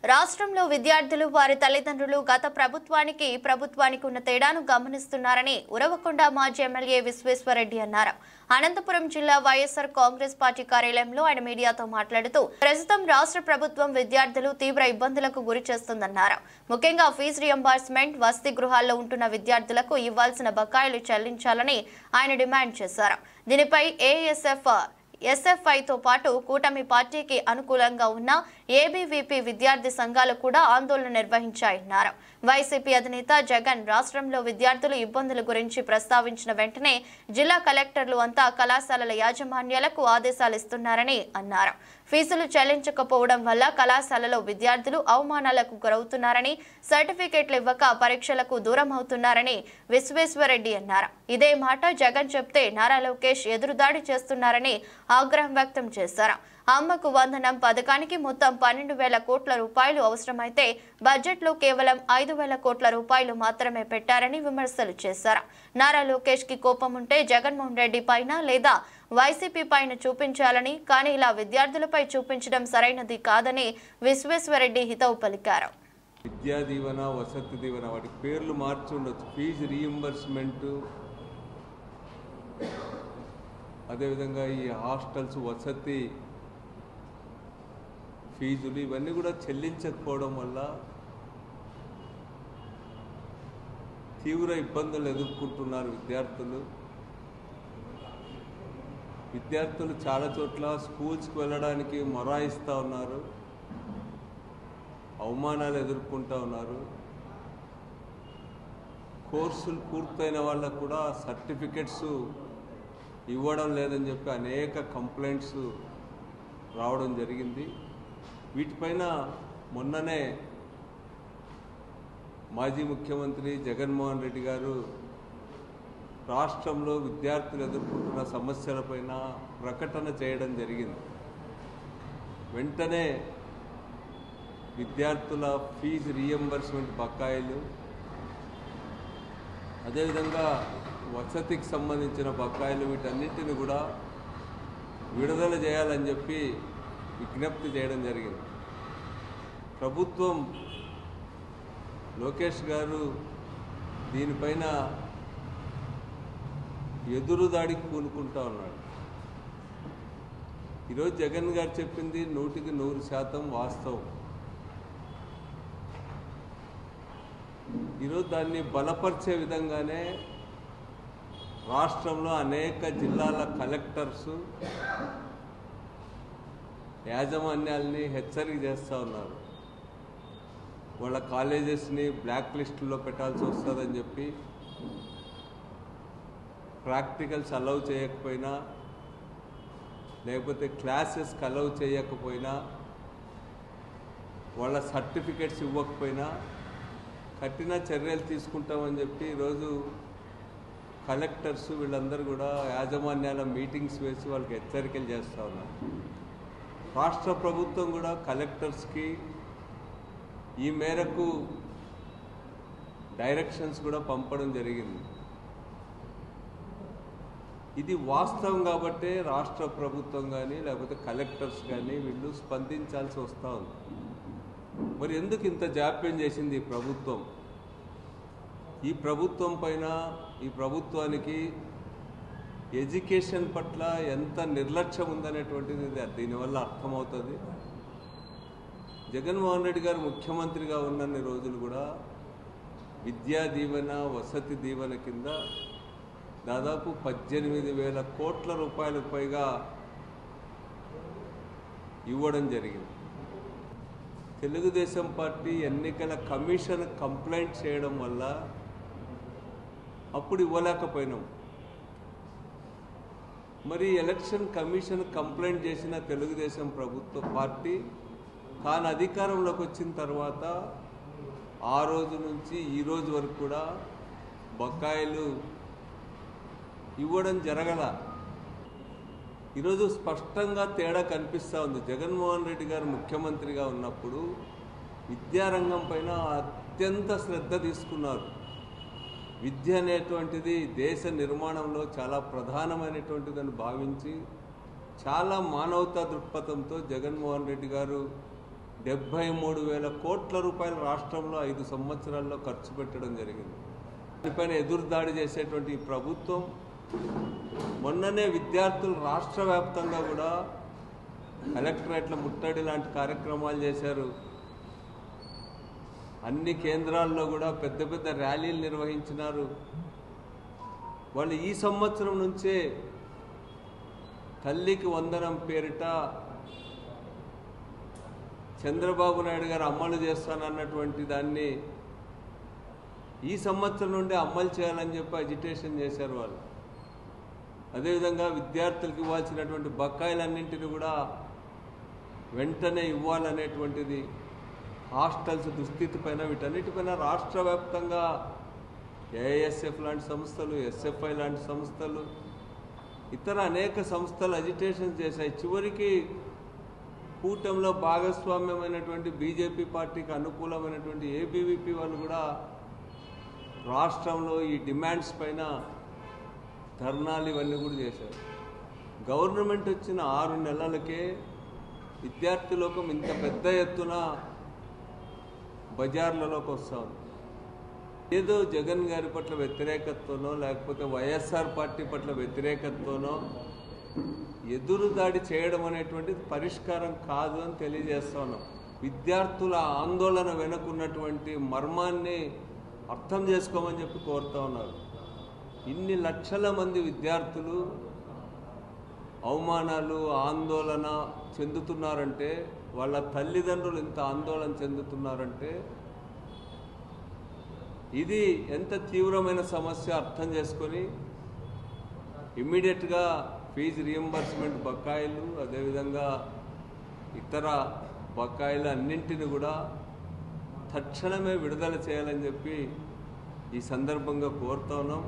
రాష్ట్రంలో విద్యార్థులు వారి తల్లిదండ్రులు గత ప్రభుత్వానికి ఉన్న తేడాను గమనిస్తున్నారని ఉరవకొండ మాజీ ఎమ్మెల్యే విశ్వేశ్వరరెడ్డి అన్నారు. అనంతపురం జిల్లా వైఎస్ఆర్ కాంగ్రెస్ పార్టీ కార్యాలయంలో ఆయన మీడియాతో మాట్లాడుతూ ప్రస్తుతం రాష్ట్ర ప్రభుత్వం విద్యార్థులు తీవ్ర ఇబ్బందులకు గురి చేస్తుందన్నారు. ముఖ్యంగా ఫీజు రియంబర్స్మెంట్, వసతి గృహాల్లో ఉంటున్న విద్యార్థులకు ఇవ్వాల్సిన బకాయిలు చెల్లించాలని ఆయన డిమాండ్ చేశారు. దీనిపై ఎస్ఎఫ్ఐతో పాటు కూటమి పార్టీకి అనుకూలంగా ఉన్న ఏబీవీపీ విద్యార్థి సంఘాలు కూడా ఆందోళన నిర్వహించాయన్నారు. వైసీపీ అధినేత జగన్ రాష్ట్రంలో విద్యార్థుల ఇబ్బందుల గురించి ప్రస్తావించిన వెంటనే జిల్లా కలెక్టర్లు అంతా కళాశాలల యాజమాన్యాలకు ఆదేశాలు ఇస్తున్నారని అన్నారు. ఫీజులు చెల్లించకపోవడం వల్ల కళాశాలలో విద్యార్థులు అవమానాలకు గురవుతున్నారని, సర్టిఫికెట్లు ఇవ్వక పరీక్షలకు దూరం అవుతున్నారని విశ్వేశ్వరరెడ్డి అన్నారు. ఇదే మాట జగన్ చెప్తే నారా లోకేష్ ఎదురుదాడి చేస్తున్నారని ఆగ్రహం వ్యక్తం చేశారు. అమ్మకు వందనం పథకానికి మొత్తం 12,000 కోట్ల రూపాయలు అవసరమైతే బడ్జెట్లో కేవలం 5,000 కోట్ల రూపాయలు మాత్రమే పెట్టారని విమర్శలు చేశారు. నారా లోకేష్ కి కోపం ఉంటే జగన్మోహన్ రెడ్డి పైన లేదా వైసీపీ పైన చూపించాలని, కానీ ఇలా విద్యార్థులపై చూపించడం సరైనది కాదని విశ్వేశ్వరరెడ్డి హితవు పలికారు. విద్యా దీవెన, వసతి దీవెన వాటి పేర్లు మార్చి ఉండొచ్చు. ఫీజు రీయింబర్స్మెంట్, అదేవిధంగా ఈ హాస్టల్స్ వసతి ఫీజులు ఇవన్నీ కూడా చెల్లించకపోవడం వల్ల తీవ్ర ఇబ్బందులు ఎదుర్కొంటున్నారు విద్యార్థులు చాలా చోట్ల స్కూల్స్కి వెళ్ళడానికి మొరాయిస్తూ ఉన్నారు, అవమానాలు ఎదుర్కొంటూ ఉన్నారు. కోర్సులు పూర్తయిన వాళ్ళకు కూడా సర్టిఫికెట్స్ ఇవ్వడం లేదని చెప్పి అనేక కంప్లైంట్స్ రావడం జరిగింది. వీటిపైన మొన్ననే మాజీ ముఖ్యమంత్రి జగన్మోహన్ రెడ్డి గారు రాష్ట్రంలో విద్యార్థులు ఎదుర్కొంటున్న సమస్యలపైన ప్రకటన చేయడం జరిగింది. వెంటనే విద్యార్థుల ఫీజు రీయింబర్స్మెంట్ బకాయిలు, అదేవిధంగా వసతికి సంబంధించిన బకాయిలు, వీటన్నిటిని కూడా విడుదల చేయాలని చెప్పి విజ్ఞప్తి చేయడం జరిగింది. ప్రభుత్వం, లోకేష్ గారు దీనిపైన ఎదురుదాడికి పూనుకుంటా ఉన్నాడు. ఈరోజు జగన్ గారు చెప్పింది 100% వాస్తవం. ఈరోజు దాన్ని బలపరిచే విధంగానే రాష్ట్రంలో అనేక జిల్లాల కలెక్టర్స్ యాజమాన్యాల్ని హెచ్చరిక చేస్తూ ఉన్నారు. వాళ్ళ కాలేజెస్ని బ్లాక్ లిస్టులో పెట్టాల్సి వస్తుందని చెప్పి, ప్రాక్టికల్స్ అలౌ చేయకపోయినా, లేకపోతే క్లాసెస్కి అలౌ చేయకపోయినా, వాళ్ళ సర్టిఫికెట్స్ ఇవ్వకపోయినా కఠిన చర్యలు తీసుకుంటామని చెప్పి ఈరోజు కలెక్టర్స్ వీళ్ళందరూ కూడా యాజమాన్యాల మీటింగ్స్ వేసి వాళ్ళకి హెచ్చరికలు చేస్తూ ఉన్నారు. రాష్ట్ర ప్రభుత్వం కూడా కలెక్టర్స్కి ఈ మేరకు డైరెక్షన్స్ కూడా పంపడం జరిగింది. ఇది వాస్తవం కాబట్టే రాష్ట్ర ప్రభుత్వం కానీ లేకపోతే కలెక్టర్స్ కానీ వీళ్ళు స్పందించాల్సి వస్తూ ఉంది. మరి ఎందుకు ఇంత జాప్యం చేసింది ఈ ప్రభుత్వం? ఈ ప్రభుత్వం పైన, ఈ ప్రభుత్వానికి ఎడ్యుకేషన్ పట్ల ఎంత నిర్లక్ష్యం ఉందనేటువంటిది దీనివల్ల అర్థమవుతుంది. జగన్మోహన్ రెడ్డి గారు ముఖ్యమంత్రిగా ఉన్నన్ని రోజులు కూడా విద్యా దీవెన, వసతి దీవెన కింద దాదాపు 18,000 కోట్ల రూపాయలకు పైగా ఇవ్వడం జరిగింది. తెలుగుదేశం పార్టీ ఎన్నికల కమిషన్ కంప్లైంట్ చేయడం వల్ల అప్పుడు ఇవ్వలేకపోయినాం. మరి ఎలక్షన్ కమిషన్ కంప్లైంట్ చేసిన తెలుగుదేశం పార్టీ తాను అధికారంలోకి వచ్చిన తర్వాత ఆ రోజు నుంచి ఈ రోజు వరకు కూడా బకాయిలు ఇవ్వడం జరగల. ఈరోజు స్పష్టంగా తేడా కనిపిస్తూ ఉంది. జగన్మోహన్ రెడ్డి గారు ముఖ్యమంత్రిగా ఉన్నప్పుడు విద్యారంగం పైన అత్యంత శ్రద్ధ తీసుకున్నారు. విద్య అనేటువంటిది దేశ నిర్మాణంలో చాలా ప్రధానమైనటువంటిదని భావించి చాలా మానవతా దృక్పథంతో జగన్మోహన్ రెడ్డి గారు 73,000 కోట్ల రూపాయలు రాష్ట్రంలో 5 సంవత్సరాల్లో ఖర్చు పెట్టడం జరిగింది. దానిపైన ఎదురుదాడి చేసేటువంటి ఈ ప్రభుత్వం మొన్ననే విద్యార్థులు రాష్ట్ర వ్యాప్తంగా కూడా కలెక్టరేట్ల ముట్టడి లాంటి కార్యక్రమాలు చేశారు. అన్ని కేంద్రాల్లో కూడా పెద్ద పెద్ద ర్యాలీలు నిర్వహించినారు. వాళ్ళు ఈ సంవత్సరం నుంచే తల్లికి వందనం పేరిట చంద్రబాబు నాయుడు గారు అమలు చేస్తానన్నటువంటి దాన్ని ఈ సంవత్సరం నుండి అమలు చేయాలని చెప్పి అజిటేషన్ చేశారు వాళ్ళు. అదేవిధంగా విద్యార్థులకు ఇవ్వాల్సినటువంటి బకాయిలన్నింటినీ కూడా వెంటనే ఇవ్వాలనేటువంటిది, హాస్టల్స్ దుస్థితి పైన, వీటన్నిటిపైన రాష్ట్ర వ్యాప్తంగా ఏఐఎస్ఎఫ్ లాంటి సంస్థలు, ఎస్ఎఫ్ఐ లాంటి సంస్థలు, ఇతర అనేక సంస్థలు అజిటేషన్ చేశాయి. చివరికి కూటమిలో భాగస్వామ్యమైనటువంటి బీజేపీ పార్టీకి అనుకూలమైనటువంటి ఏబీవీపీ వాళ్ళు కూడా రాష్ట్రంలో ఈ డిమాండ్స్ పైన ధర్నాలు ఇవన్నీ కూడా చేశారు. గవర్నమెంట్ వచ్చిన 6 నెలలకే విద్యార్థి లోకం ఇంత పెద్ద ఎత్తున బజార్లలోకి వస్తాం. ఏదో జగన్ గారి పట్ల వ్యతిరేకతతోనో లేకపోతే వైఎస్ఆర్ పార్టీ పట్ల వ్యతిరేకతతోనో ఎదురుదాడి చేయడం అనేటువంటిది పరిష్కారం కాదు అని తెలియజేస్తా ఉన్నాం. విద్యార్థుల ఆందోళన వెనుకున్నటువంటి మర్మాన్ని అర్థం చేసుకోమని చెప్పి కోరుతా ఉన్నారు. ఇన్ని లక్షల మంది విద్యార్థులు అవమానాలు, ఆందోళన చెందుతున్నారంటే, వాళ్ళ తల్లిదండ్రులు ఇంత ఆందోళన చెందుతున్నారంటే ఇది ఎంత తీవ్రమైన సమస్య అర్థం చేసుకొని ఇమ్మీడియట్గా ఫీజు రియంబర్స్మెంట్ బకాయిలు, అదేవిధంగా ఇతర బకాయిలు అన్నింటిని కూడా తక్షణమే విడుదల చేయాలని చెప్పి ఈ సందర్భంగా కోరుతా ఉన్నాం.